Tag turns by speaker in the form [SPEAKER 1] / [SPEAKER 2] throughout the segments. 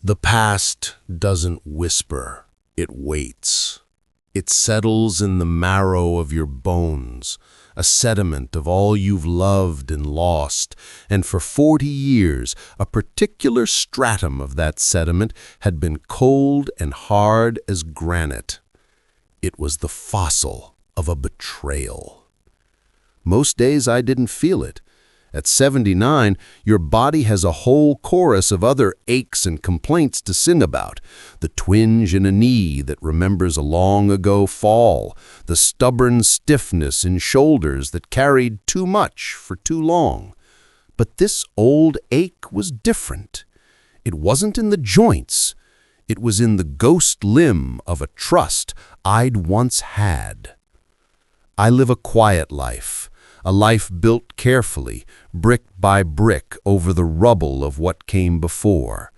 [SPEAKER 1] The past doesn't whisper, it waits. It settles in the marrow of your bones, a sediment of all you've loved and lost, and for 40 years a particular stratum of that sediment had been cold and hard as granite. It was the fossil of a betrayal. Most days I didn't feel it. At 79, your body has a whole chorus of other aches and complaints to sing about. The twinge in a knee that remembers a long-ago fall, the stubborn stiffness in shoulders that carried too much for too long. But this old ache was different. It wasn't in the joints. It was in the ghost limb of a trust I'd once had. I live a quiet life. A life built carefully, brick by brick, over the rubble of what came before.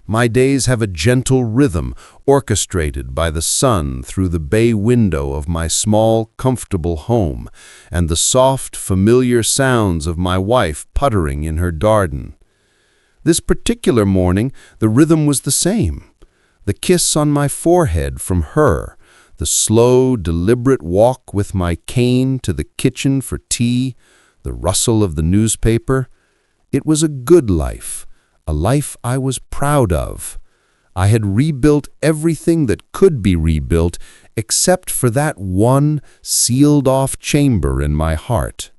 [SPEAKER 1] My days have a gentle rhythm, orchestrated by the sun through the bay window of my small, comfortable home, and the soft, familiar sounds of my wife puttering in her garden. This particular morning, the rhythm was the same. The kiss on my forehead from her, the slow, deliberate walk with my cane to the kitchen for tea, the rustle of the newspaper. It was a good life, a life I was proud of. I had rebuilt everything that could be rebuilt except for that one sealed-off chamber in my heart.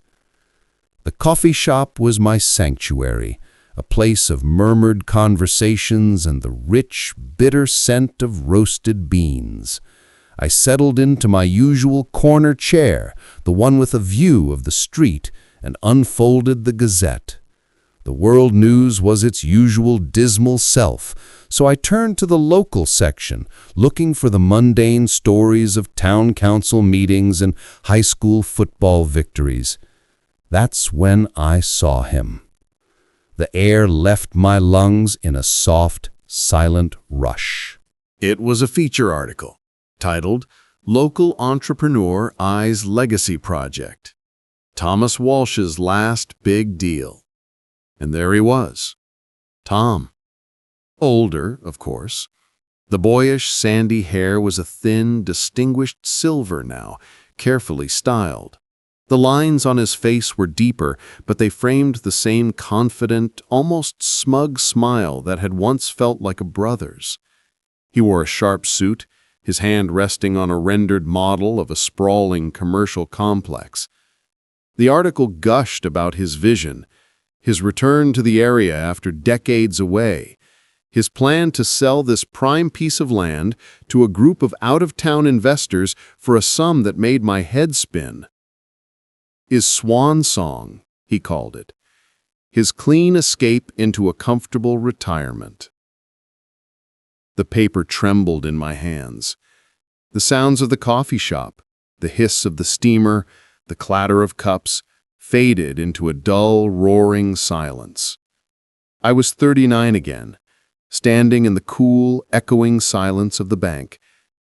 [SPEAKER 1] The coffee shop was my sanctuary, a place of murmured conversations and the rich, bitter scent of roasted beans. I settled into my usual corner chair, the one with a view of the street, and unfolded the Gazette. The world news was its usual dismal self, so I turned to the local section, looking for the mundane stories of town council meetings and high school football victories. That's when I saw him. The air left my lungs in a soft, silent rush.
[SPEAKER 2] It was a feature article titled Local Entrepreneur Eyes Legacy Project, Thomas Walsh's Last Big Deal. And there he was, Tom. Older, of course. The boyish, sandy hair was a thin, distinguished silver now, carefully styled. The lines on his face were deeper, but they framed the same confident, almost smug smile that had once felt like a brother's. He wore a sharp suit, his hand resting on a rendered model of a sprawling commercial complex. The article gushed about his vision, his return to the area after decades away, his plan to sell this prime piece of land to a group of out-of-town investors for a sum that made my head spin. His swan song, he called it, his clean escape into a comfortable retirement. The paper trembled in my hands. The sounds of the coffee shop, the hiss of the steamer, the clatter of cups, faded into a dull, roaring silence. I was 39 again, standing in the cool, echoing silence of the bank,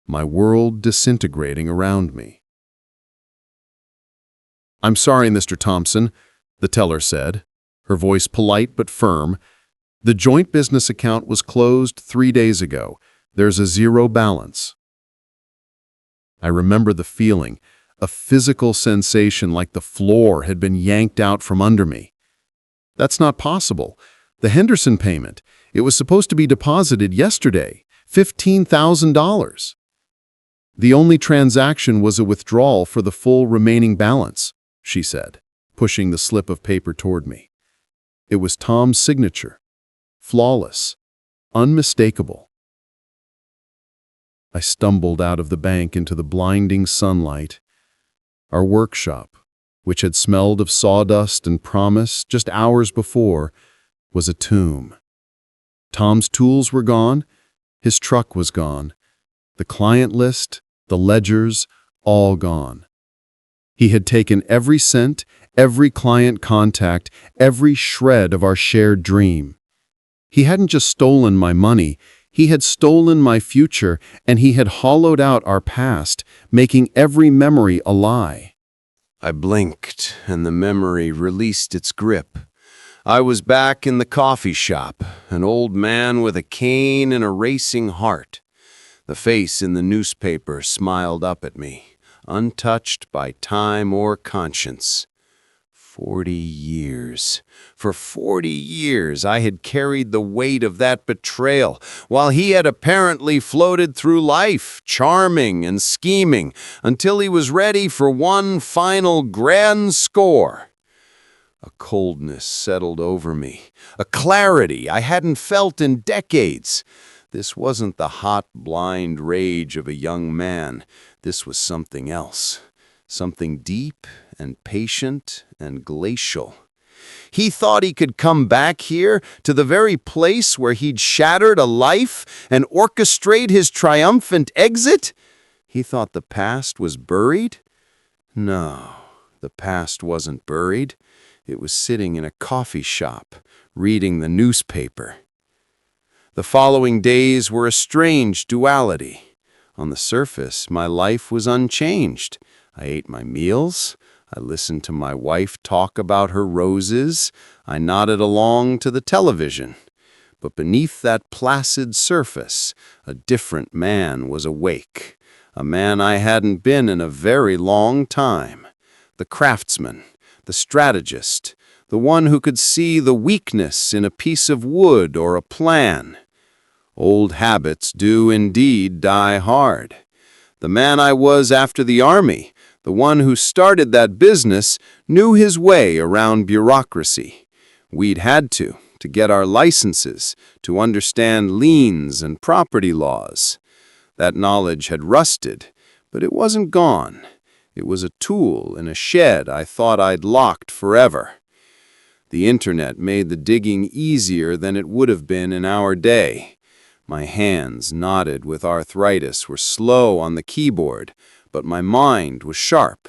[SPEAKER 2] my world disintegrating around me. "I'm sorry, Mr. Thompson," the teller said, her voice polite but firm. "The joint business account was closed 3 days ago. There's a zero balance." I remember the feeling, a physical sensation like the floor had been yanked out from under me. "That's not possible. The Henderson payment, it was supposed to be deposited yesterday, $15,000. "The only transaction was a withdrawal for the full remaining balance," she said, pushing the slip of paper toward me. It was Tom's signature, flawless, unmistakable. I stumbled out of the bank into the blinding sunlight. Our workshop, which had smelled of sawdust and promise just hours before, was a tomb. Tom's tools were gone, his truck was gone, the client list, the ledgers, all gone. He had taken every cent, every client contact, every shred of our shared dream. He hadn't just stolen my money, he had stolen my future, and he had hollowed out our past, making every memory a lie.
[SPEAKER 1] I blinked, and the memory released its grip.
[SPEAKER 2] I was back in the coffee shop, an old man with a cane and a racing heart. The face in the newspaper smiled up at me, untouched by time or conscience. 40 years. For 40 years I had carried the weight of that betrayal, while he had apparently floated through life, charming and scheming, until he was ready for one final grand score. A coldness settled over me, a clarity I hadn't felt in decades. This wasn't the hot, blind rage of a young man. This was something else. Something deep and patient and glacial. He thought he could come back here to the very place where he'd shattered a life and orchestrate his triumphant exit? He thought the past was buried? No, the past wasn't buried. It was sitting in a coffee shop, reading the newspaper. The following days were a strange duality. On the surface, my life was unchanged. I ate my meals. I listened to my wife talk about her roses. I nodded along to the television. But beneath that placid surface, a different man was awake. A man I hadn't been in a very long time. The craftsman, the strategist, the one who could see the weakness in a piece of wood or a plan. Old habits do indeed die hard. The man I was after the army, the one who started that business, knew his way around bureaucracy. We'd had to get our licenses, to understand liens and property laws. That knowledge had rusted, but it wasn't gone. It was a tool in a shed I thought I'd locked forever. The internet made the digging easier than it would have been in our day. My hands, knotted with arthritis, were slow on the keyboard, but my mind was sharp.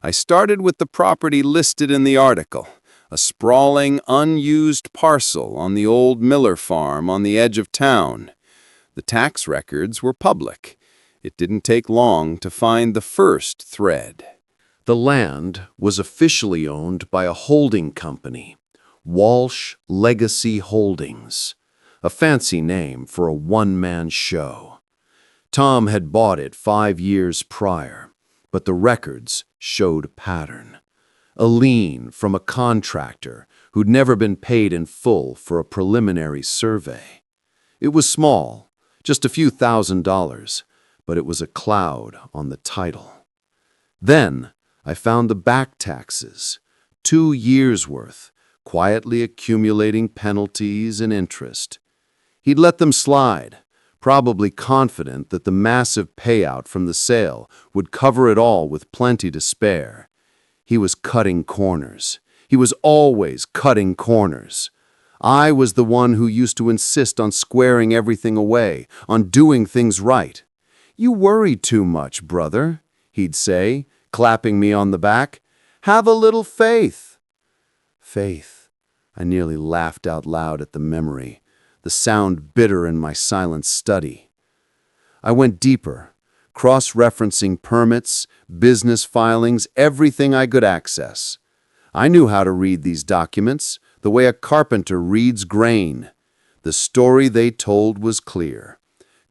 [SPEAKER 2] I started with the property listed in the article, a sprawling, unused parcel on the old Miller farm on the edge of town. The tax records were public. It didn't take long to find the first thread. The land was officially owned by a holding company, Walsh Legacy Holdings, a fancy name for a one-man show. Tom had bought it 5 years prior, but the records showed a pattern. A lien from a contractor who'd never been paid in full for a preliminary survey. It was small, just a few $1,000s, but it was a cloud on the title. Then I found the back taxes, 2 years' worth, quietly accumulating penalties and interest. He'd let them slide, probably confident that the massive payout from the sale would cover it all with plenty to spare. He was cutting corners. He was always cutting corners. I was the one who used to insist on squaring everything away, on doing things right. "You worry too much, brother," he'd say, clapping me on the back. "Have a little faith." Faith. I nearly laughed out loud at the memory, the sound bitter in my silent study. I went deeper, cross-referencing permits, business filings, everything I could access. I knew how to read these documents, the way a carpenter reads grain. The story they told was clear.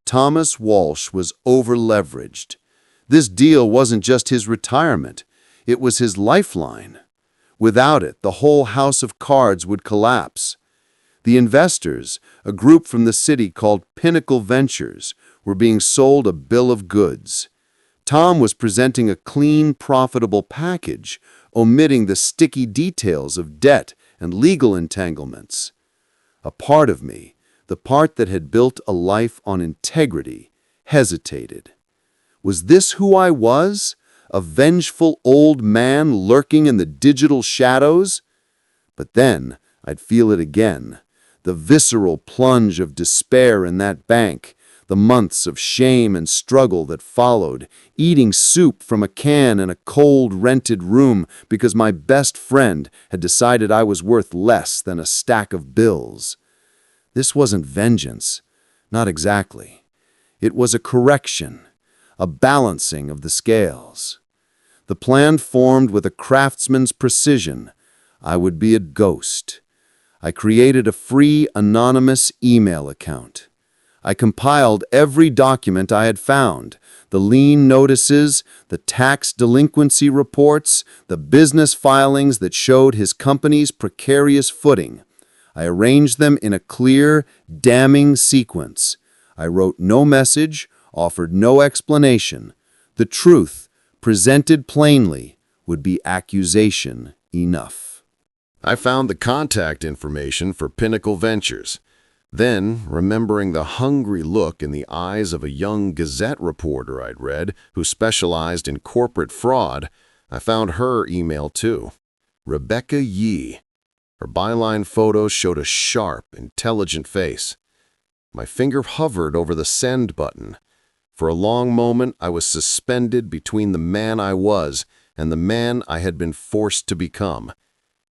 [SPEAKER 2] Thomas Walsh was over-leveraged. This deal wasn't just his retirement, it was his lifeline. Without it, the whole house of cards would collapse. The investors, a group from the city called Pinnacle Ventures, were being sold a bill of goods. Tom was presenting a clean, profitable package, omitting the sticky details of debt and legal entanglements. A part of me, the part that had built a life on integrity, hesitated. Was this who I was? A vengeful old man lurking in the digital shadows? But then I'd feel it again. The visceral plunge of despair in that bank, the months of shame and struggle that followed, eating soup from a can in a cold, rented room because my best friend had decided I was worth less than a stack of bills. This wasn't vengeance, not exactly. It was a correction, a balancing of the scales. The plan formed with a craftsman's precision. I would be a ghost. I created a free, anonymous email account. I compiled every document I had found, the lien notices, the tax delinquency reports, the business filings that showed his company's precarious footing. I arranged them in a clear, damning sequence. I wrote no message, offered no explanation. The truth, presented plainly, would be accusation enough.
[SPEAKER 1] I found the contact information for Pinnacle Ventures. Then, remembering the hungry look in the eyes of a young Gazette reporter I'd read who specialized in corporate fraud, I found her email too. Rebecca Yee. Her byline photos showed a sharp, intelligent face. My finger hovered over the send button. For a long moment, I was suspended between the man I was and the man I had been forced to become.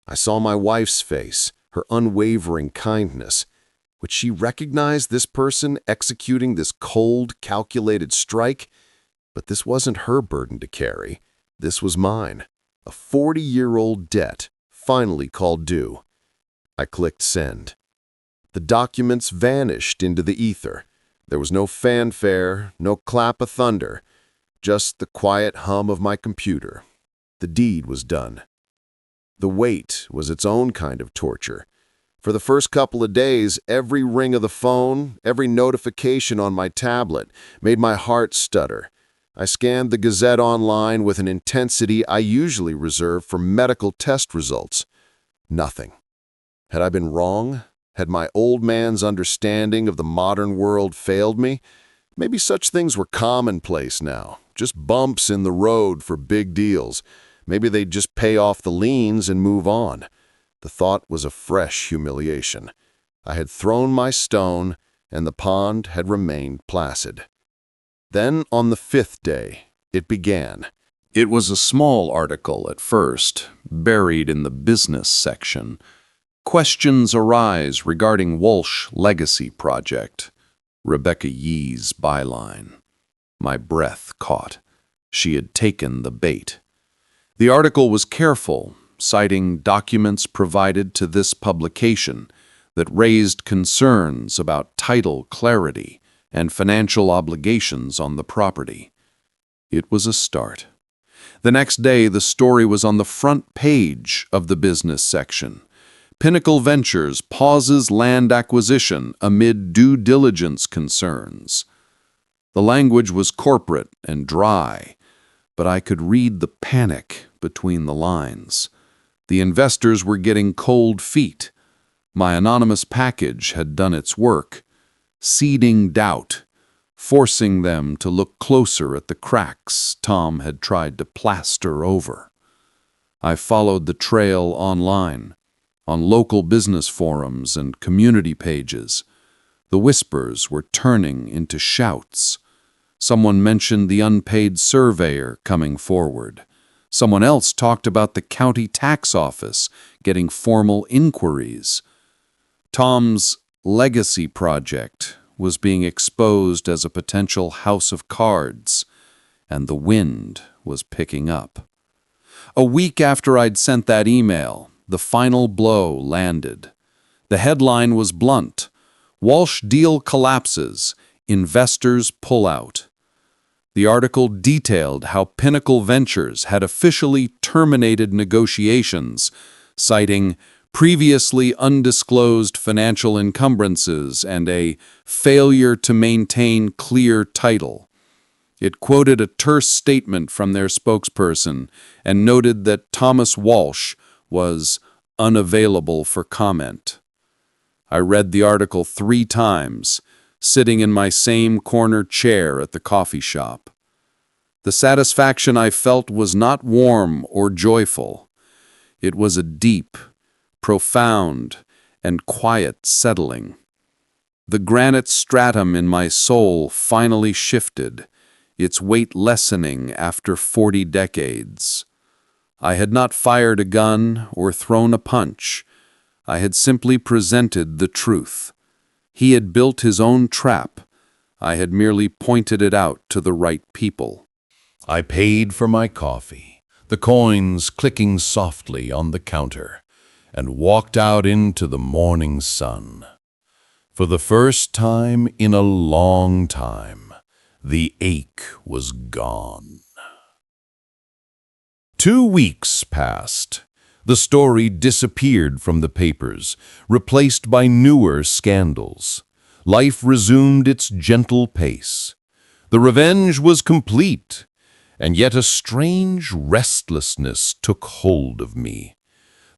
[SPEAKER 1] I saw my wife's face, her unwavering kindness. Would she recognize this person executing this cold, calculated strike? But this wasn't her burden to carry. This was mine. A 40-year-old debt, finally called due. I clicked send. The documents vanished into the ether. There was no fanfare, no clap of thunder, just the quiet hum of my computer. The deed was done. The wait was its own kind of torture. For the first couple of days, every ring of the phone, every notification on my tablet made my heart stutter. I scanned the Gazette online with an intensity I usually reserve for medical test results. Nothing. Had I been wrong? Had my old man's understanding of the modern world failed me? Maybe such things were commonplace now, just bumps in the road for big deals. Maybe they'd just pay off the liens and move on. The thought was a fresh humiliation. I had thrown my stone, and the pond had remained placid. Then, on the 5th day, it began.
[SPEAKER 2] It was a small article at first, buried in the business section. Questions arise regarding Walsh Legacy Project. Rebecca Yee's byline. My breath caught. She had taken the bait. The article was careful, citing documents provided to this publication that raised concerns about title clarity and financial obligations on the property. It was a start. The next day, the story was on the front page of the business section. Pinnacle Ventures pauses land acquisition amid due diligence concerns. The language was corporate and dry, but I could read the panic between the lines. The investors were getting cold feet. My anonymous package had done its work, seeding doubt, forcing them to look closer at the cracks Tom had tried to plaster over. I followed the trail online, on local business forums and community pages. The whispers were turning into shouts. Someone mentioned the unpaid surveyor coming forward. Someone else talked about the county tax office getting formal inquiries. Tom's legacy project was being exposed as a potential house of cards, and the wind was picking up. A week after I'd sent that email, the final blow landed. The headline was blunt: Walsh deal collapses, investors pull out. The article detailed how Pinnacle Ventures had officially terminated negotiations, citing previously undisclosed financial encumbrances and a failure to maintain clear title. It quoted a terse statement from their spokesperson and noted that Thomas Walsh was unavailable for comment. I read the article 3 times, sitting in my same corner chair at the coffee shop. The satisfaction I felt was not warm or joyful. It was a deep, profound, and quiet settling. The granite stratum in my soul finally shifted, its weight lessening after 40 decades. I had not fired a gun or thrown a punch. I had simply presented the truth. He had built his own trap. I had merely pointed it out to the right people.
[SPEAKER 1] I paid for my coffee, the coins clicking softly on the counter, and walked out into the morning sun. For the first time in a long time, the ache was gone. 2 weeks passed. The story disappeared from the papers, replaced by newer scandals. Life resumed its gentle pace. The revenge was complete, and yet a strange restlessness took hold of me.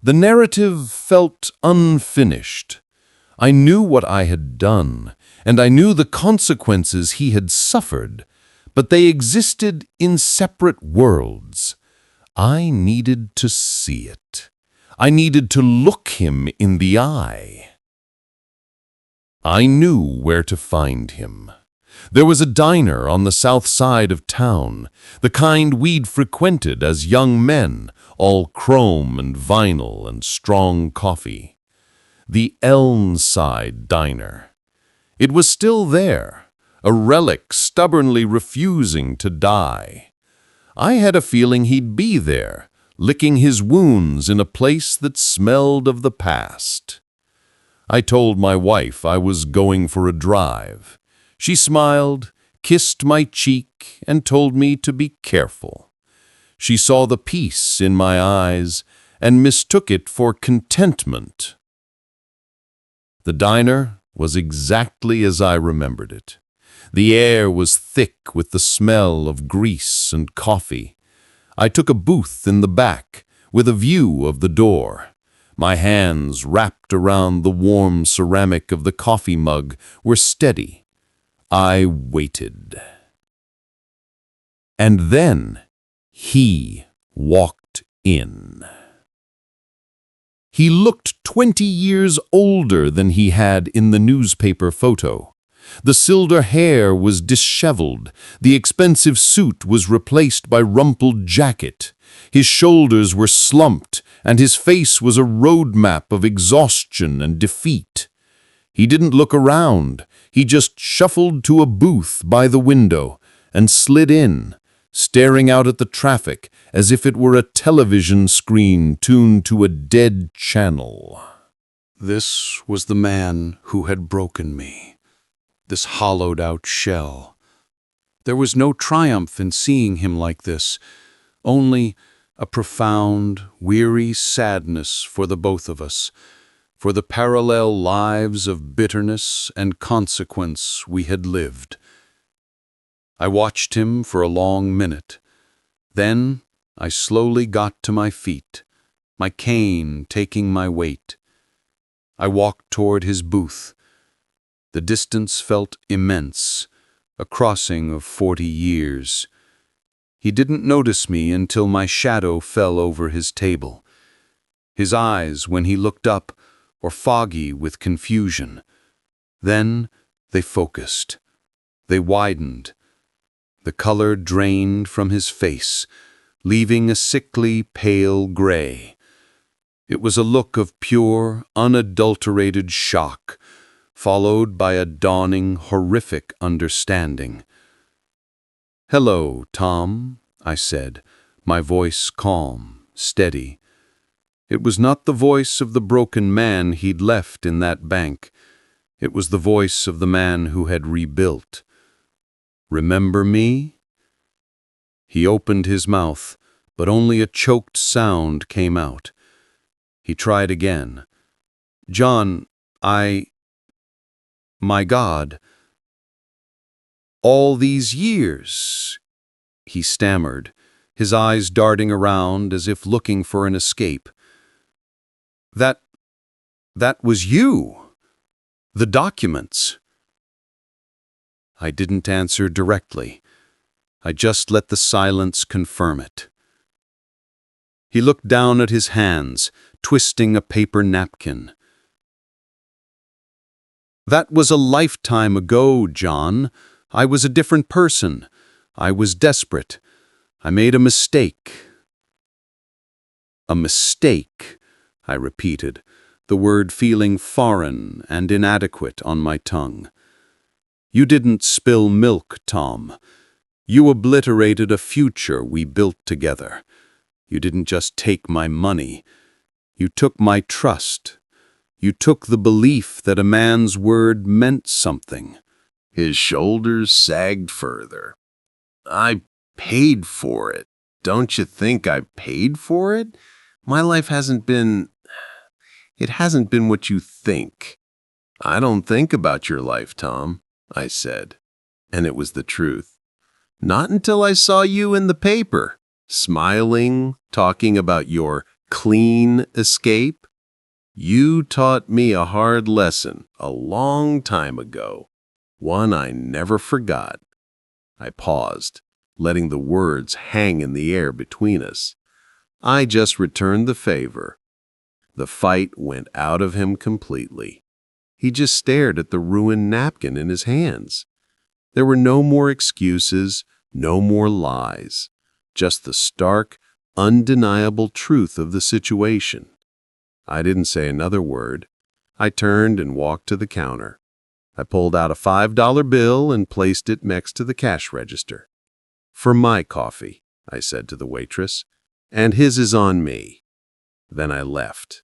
[SPEAKER 1] The narrative felt unfinished. I knew what I had done, and I knew the consequences he had suffered, but they existed in separate worlds. I needed to see it. I needed to look him in the eye. I knew where to find him. There was a diner on the south side of town, the kind we'd frequented as young men, all chrome and vinyl and strong coffee. The Elmside Diner. It was still there, a relic stubbornly refusing to die. I had a feeling he'd be there, licking his wounds in a place that smelled of the past. I told my wife I was going for a drive. She smiled, kissed my cheek, and told me to be careful. She saw the peace in my eyes and mistook it for contentment. The diner was exactly as I remembered it. The air was thick with the smell of grease and coffee. I took a booth in the back, with a view of the door. My hands, wrapped around the warm ceramic of the coffee mug, were steady. I waited. And then he walked in. He looked 20 years older than he had in the newspaper photo. The silver hair was disheveled, the expensive suit was replaced by rumpled jacket. His shoulders were slumped, and his face was a roadmap of exhaustion and defeat. He didn't look around, he just shuffled to a booth by the window and slid in, staring out at the traffic as if it were a television screen tuned to a dead channel.
[SPEAKER 2] This was the man who had broken me, this hollowed-out shell. There was no triumph in seeing him like this, only a profound, weary sadness for the both of us, for the parallel lives of bitterness and consequence we had lived. I watched him for a long minute. Then I slowly got to my feet, my cane taking my weight. I walked toward his booth. The distance felt immense, a crossing of 40 years. He didn't notice me until my shadow fell over his table. His eyes, when he looked up, were foggy with confusion. Then they focused. They widened. The color drained from his face, leaving a sickly, pale gray. It was a look of pure, unadulterated shock, followed by a dawning, horrific understanding. "Hello, Tom," I said, my voice calm, steady. It was not the voice of the broken man he'd left in that bank. It was the voice of the man who had rebuilt. "Remember me?" He opened his mouth, but only a choked sound came out. He tried again. "John, my God, all these years," he stammered, his eyes darting around as if looking for an escape. That was you. The documents." I didn't answer directly. I just let the silence confirm it. He looked down at his hands, twisting a paper napkin. "That was a lifetime ago, John. I was a different person. I was desperate. I made a mistake." "A mistake," I repeated, the word feeling foreign and inadequate on my tongue. "You didn't spill milk, Tom. You obliterated a future we built together. You didn't just take my money. You took my trust. You took the belief that a man's word meant something." His shoulders sagged further. "I paid for it. Don't you think I paid for it? My life hasn't been what you think." "I don't think about your life, Tom," I said. And it was the truth. Not until I saw you in the paper, smiling, talking about your clean escape. You taught me a hard lesson a long time ago, one I never forgot. I paused, letting the words hang in the air between us. I just returned the favor. The fight went out of him completely. He just stared at the ruined napkin in his hands. There were no more excuses, no more lies, just the stark, undeniable truth of the situation. I didn't say another word. I turned and walked to the counter. I pulled out a $5 bill and placed it next to the cash register. "For my coffee," I said to the waitress, "and his is on me." Then I left.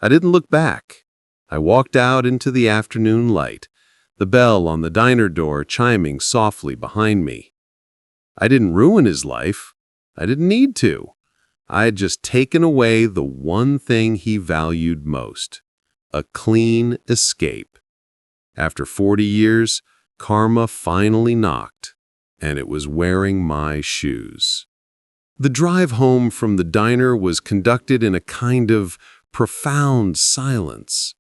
[SPEAKER 2] I didn't look back. I walked out into the afternoon light, the bell on the diner door chiming softly behind me. I didn't ruin his life. I didn't need to. I had just taken away the one thing he valued most, a clean escape. After 40 years, karma finally knocked, and it was wearing my shoes. The drive home from the diner was conducted in a kind of profound silence,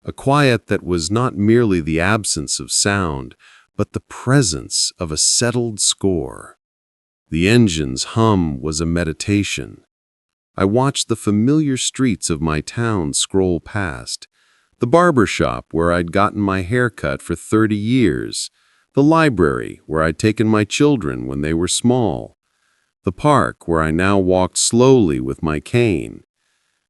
[SPEAKER 2] a quiet that was not merely the absence of sound, but the presence of a settled score. The engine's hum was a meditation. I watched the familiar streets of my town scroll past, the barber shop where I'd gotten my hair cut for 30 years, the library where I'd taken my children when they were small, the park where I now walked slowly with my cane.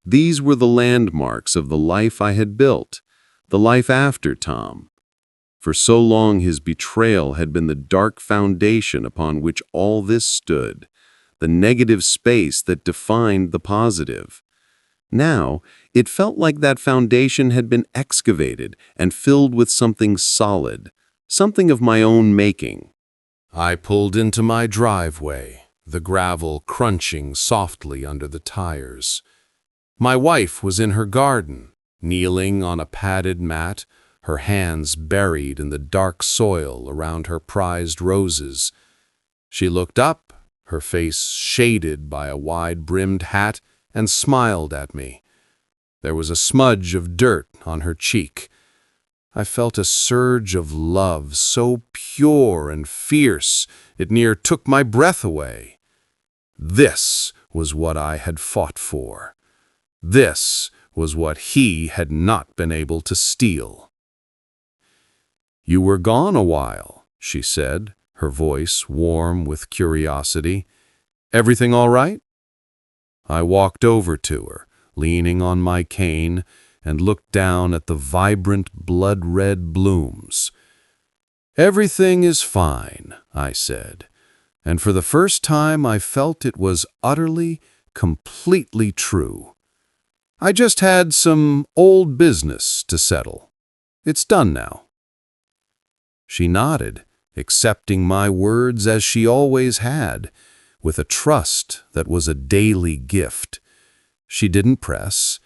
[SPEAKER 2] These were the landmarks of the life I had built, the life after Tom. For so long his betrayal had been the dark foundation upon which all this stood, the negative space that defined the positive. Now, it felt like that foundation had been excavated and filled with something solid, something of my own making.
[SPEAKER 1] I pulled into my driveway, the gravel crunching softly under the tires. My wife was in her garden, kneeling on a padded mat, her hands buried in the dark soil around her prized roses. She looked up, her face shaded by a wide-brimmed hat, and smiled at me. There was a smudge of dirt on her cheek. I felt a surge of love so pure and fierce it near took my breath away. This was what I had fought for. This was what he had not been able to steal. "You were gone a while," she said, her voice warm with curiosity. "Everything all right?" I walked over to her, leaning on my cane, and looked down at the vibrant blood-red blooms. "Everything is fine," I said, and for the first time I felt it was utterly, completely true. "I just had some old business to settle. It's done now." She nodded, accepting my words as she always had, with a trust that was a daily gift. She didn't press.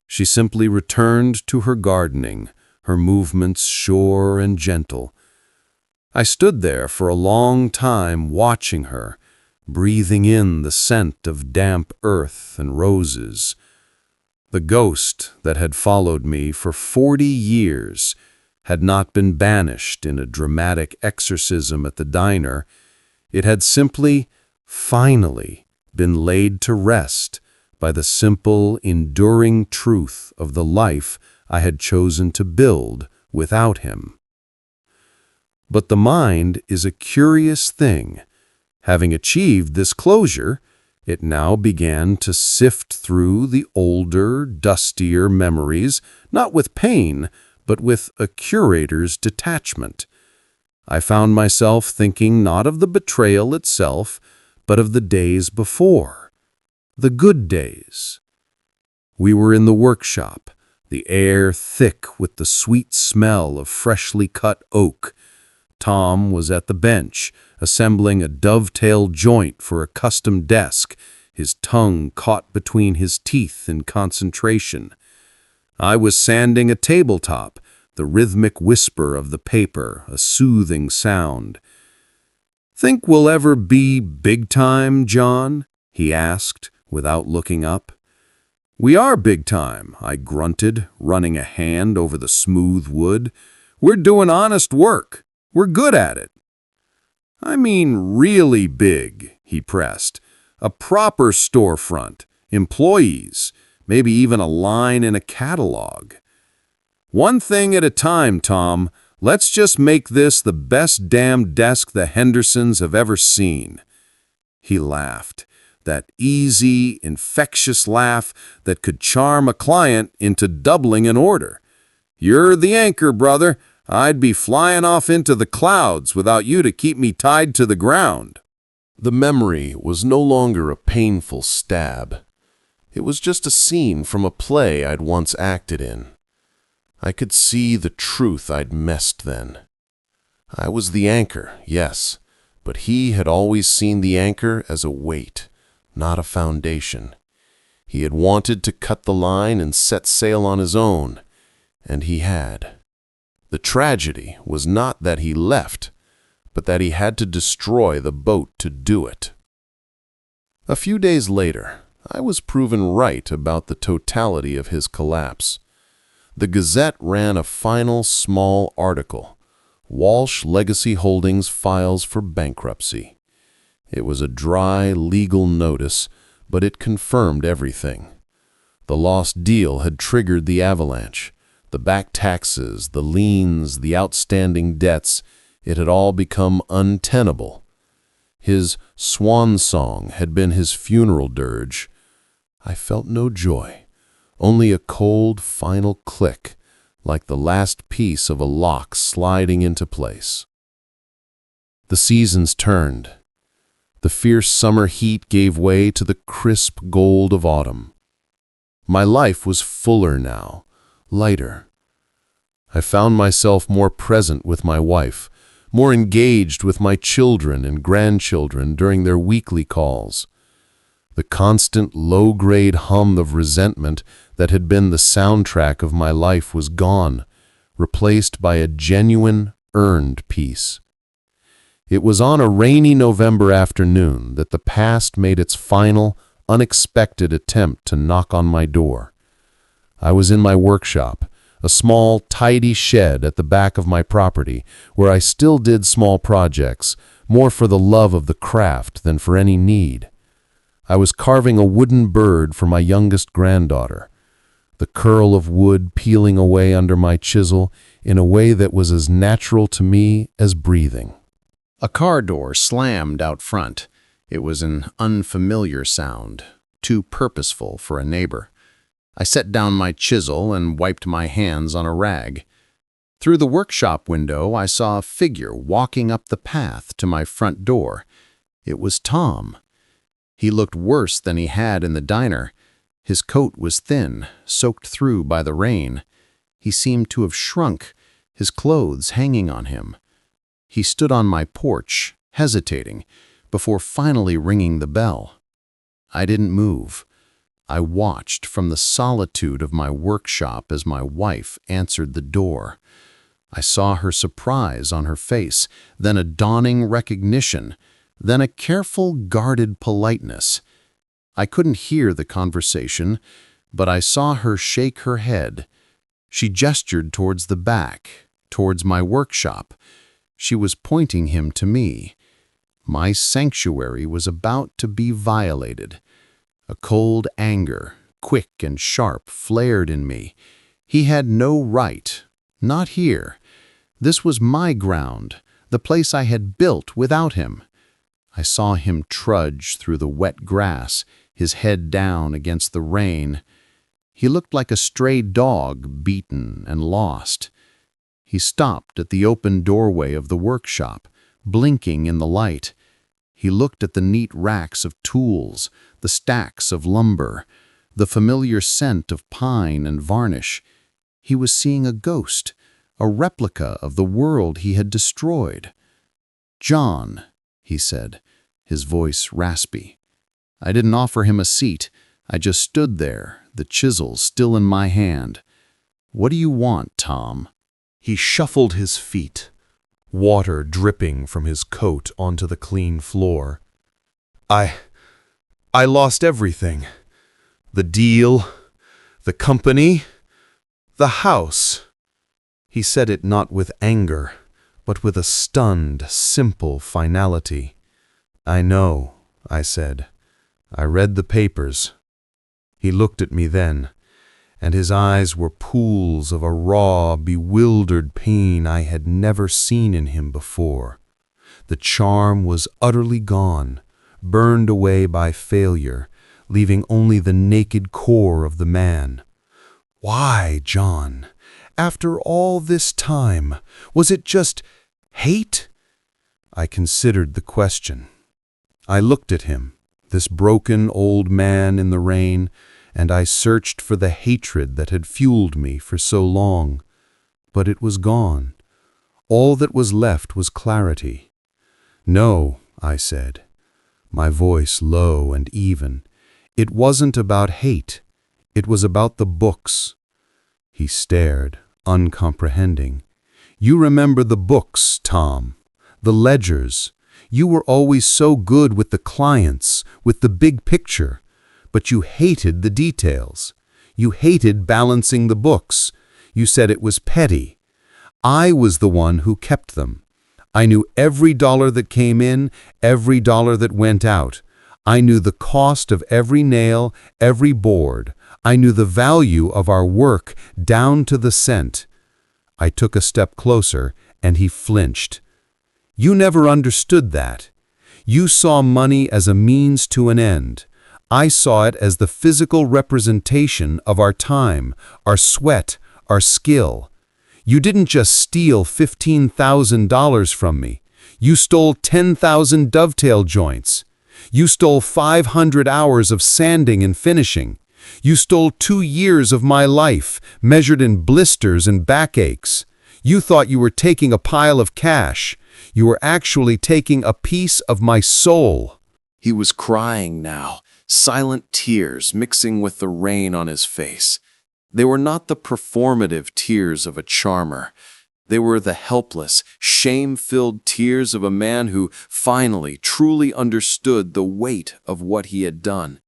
[SPEAKER 1] She simply returned to her gardening, her movements sure and gentle. I stood there for a long time watching her, breathing in the scent of damp earth and roses. The ghost that had followed me for 40 years had not been banished in a dramatic exorcism at the diner. It had simply, finally, been laid to rest by the simple, enduring truth of the life I had chosen to build without him. But the mind is a curious thing. Having achieved this closure, it now began to sift through the older, dustier memories, not with pain, but with a curator's detachment. I found myself thinking not of the betrayal itself, but of the days before, the good days.
[SPEAKER 2] We were in the workshop, the air thick with the sweet smell of freshly cut oak. Tom was at the bench, assembling a dovetail joint for a custom desk, his tongue caught between his teeth in concentration. I was sanding a tabletop, the rhythmic whisper of the paper, a soothing sound. "Think we'll ever be big time, John?" he asked, without looking up. "We are big time," I grunted, running a hand over the smooth wood. "We're doing honest work. We're good at it." "I mean really big," he pressed. "A proper storefront, employees, maybe even a line in a catalog." "One thing at a time, Tom. Let's just make this the best damn desk the Hendersons have ever seen." He laughed, that easy, infectious laugh that could charm a client into doubling an order. "You're the anchor, brother. I'd be flying off into the clouds without you to keep me tied to the ground."
[SPEAKER 1] The memory was no longer a painful stab. It was just a scene from a play I'd once acted in. I could see the truth I'd messed then. I was the anchor, yes, but he had always seen the anchor as a weight, not a foundation. He had wanted to cut the line and set sail on his own, and he had. The tragedy was not that he left, but that he had to destroy the boat to do it. A few days later, I was proven right about the totality of his collapse. The Gazette ran a final small article, "Walsh Legacy Holdings files for bankruptcy." It was a dry, legal notice, but it confirmed everything. The lost deal had triggered the avalanche. The back taxes, the liens, the outstanding debts, it had all become untenable. His swan song had been his funeral dirge. I felt no joy, only a cold, final click, like the last piece of a lock sliding into place. The seasons turned. The fierce summer heat gave way to the crisp gold of autumn. My life was fuller now, lighter. I found myself more present with my wife, more engaged with my children and grandchildren during their weekly calls. The constant low-grade hum of resentment that had been the soundtrack of my life was gone, replaced by a genuine, earned peace. It was on a rainy November afternoon that the past made its final, unexpected attempt to knock on my door. I was in my workshop, a small, tidy shed at the back of my property, where I still did small projects, more for the love of the craft than for any need. I was carving a wooden bird for my youngest granddaughter, the curl of wood peeling away under my chisel in a way that was as natural to me as breathing. A car door slammed out front. It was an unfamiliar sound, too purposeful for a neighbor. I set down my chisel and wiped my hands on a rag. Through the workshop window, I saw a figure walking up the path to my front door. It was Tom. He looked worse than he had in the diner. His coat was thin, soaked through by the rain. He seemed to have shrunk, his clothes hanging on him. He stood on my porch, hesitating, before finally ringing the bell. I didn't move. I watched from the solitude of my workshop as my wife answered the door. I saw her surprise on her face, then a dawning recognition, then a careful, guarded politeness. I couldn't hear the conversation, but I saw her shake her head. She gestured towards the back, towards my workshop. She was pointing him to me. My sanctuary was about to be violated. A cold anger, quick and sharp, flared in me. He had no right, not here. This was my ground, the place I had built without him. I saw him trudge through the wet grass, his head down against the rain. He looked like a stray dog, beaten and lost. He stopped at the open doorway of the workshop, blinking in the light. He looked at the neat racks of tools, the stacks of lumber.
[SPEAKER 2] the familiar scent of pine and varnish. He was seeing a ghost, a replica of the world he had destroyed. "John," he said, his voice raspy. I didn't offer him a seat. I just stood there, the chisel still in my hand. "What do you want, Tom?"
[SPEAKER 1] He shuffled his feet, water dripping from his coat onto the clean floor. I lost everything. The deal, the company, the house." He said it not with anger, but with a stunned, simple finality. "I know," I said. "I read the papers." He looked at me then, and his eyes were pools of a raw, bewildered pain I had never seen in him before. The charm was utterly gone, burned away by failure, leaving only the naked core of the man. "Why, John? After all this time, was it just hate?" I considered the question. I looked at him, this broken old man in the rain, and I searched for the hatred that had fueled me for so long. But it was gone. All that was left was clarity. "No," I said, my voice low and even. "It wasn't about hate. It was about the books." He stared, uncomprehending. "You remember the books, Tom, the ledgers. You were always so good with the clients, with the big picture, but you hated the details. You hated balancing the books. You said it was petty. I was the one who kept them. I knew every dollar that came in, every dollar that went out. I knew the cost of every nail, every board. I knew the value of our work down to the cent." I took a step closer, and he flinched. "You never understood that. You saw money as a means to an end. I saw it as the physical representation of our time, our sweat, our skill. You didn't just steal $15,000 from me. You stole 10,000 dovetail joints. You stole 500 hours of sanding and finishing. You stole 2 years of my life, measured in blisters and backaches. You thought you were taking a pile of cash. You were actually taking a piece of my soul." He was crying now, silent tears mixing with the rain on his face. They were not the performative tears of a charmer. They were the helpless, shame-filled tears of a man who finally, truly understood the weight of what he had done.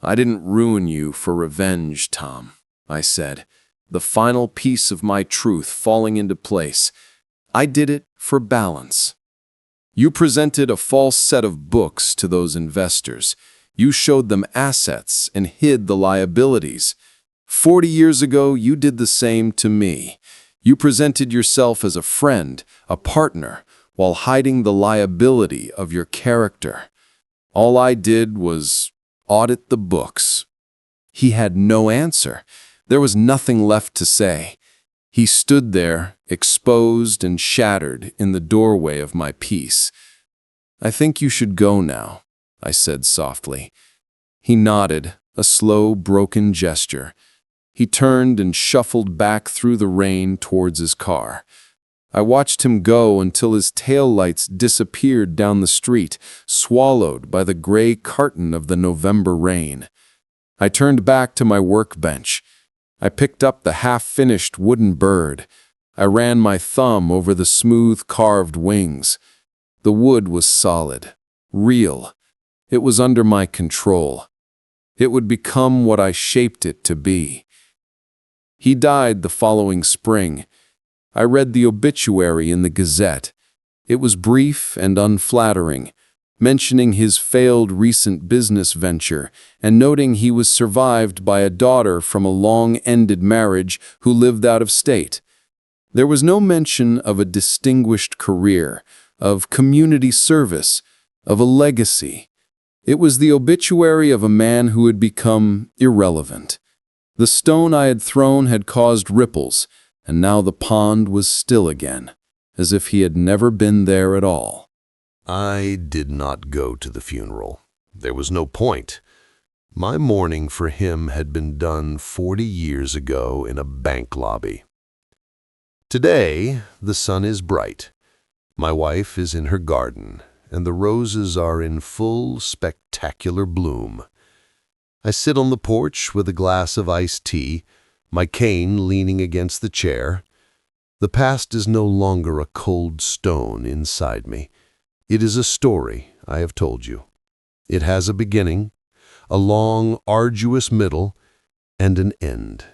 [SPEAKER 1] "I didn't ruin you for revenge, Tom," I said, the final piece of my truth falling into place. "I did it for balance. You presented a false set of books to those investors. You showed them assets and hid the liabilities. 40 years ago, you did the same to me. You presented yourself as a friend, a partner, while hiding the liability of your character. All I did was audit the books." He had no answer. There was nothing left to say. He stood there, exposed and shattered in the doorway of my peace. "I think you should go now," I said softly. He nodded, a slow, broken gesture. He turned and shuffled back through the rain towards his car. I watched him go until his taillights disappeared down the street, swallowed by the gray carton of the November rain. I turned back to my workbench. I picked up the half-finished wooden bird. I ran my thumb over the smooth carved wings. The wood was solid, real. It was under my control. It would become what I shaped it to be. He died the following spring. I read the obituary in the Gazette. It was brief and unflattering, mentioning his failed recent business venture and noting he was survived by a daughter from a long-ended marriage who lived out of state. There was no mention of a distinguished career, of community service, of a legacy. It was the obituary of a man who had become irrelevant. The stone I had thrown had caused ripples, and now the pond was still again, as if he had never been there at all. I did not go to the funeral. There was no point. My mourning for him had been done 40 years ago in a bank lobby. Today, the sun is bright. My wife is in her garden, and the roses are in full, spectacular bloom. I sit on the porch with a glass of iced tea, my cane leaning against the chair. The past is no longer a cold stone inside me. It is a story I have told you. It has a beginning, a long, arduous middle, and an end.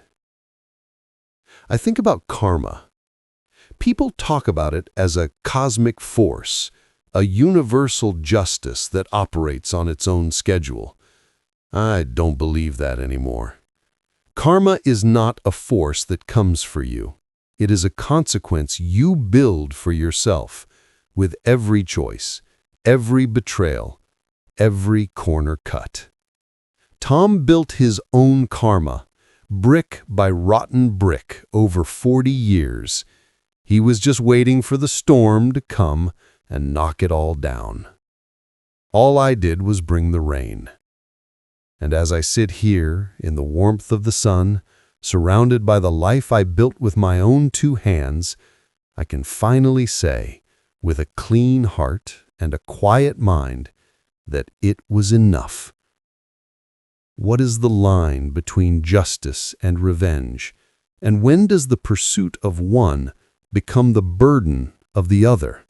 [SPEAKER 1] I think about karma. People talk about it as a cosmic force, a universal justice that operates on its own schedule. I don't believe that anymore. Karma is not a force that comes for you. It is a consequence you build for yourself with every choice, every betrayal, every corner cut. Tom built his own karma, brick by rotten brick, over 40 years. He was just waiting for the storm to come and knock it all down. All I did was bring the rain. And as I sit here in the warmth of the sun, surrounded by the life I built with my own 2 hands, I can finally say, with a clean heart and a quiet mind, that it was enough. What is the line between justice and revenge? And when does the pursuit of one become the burden of the other?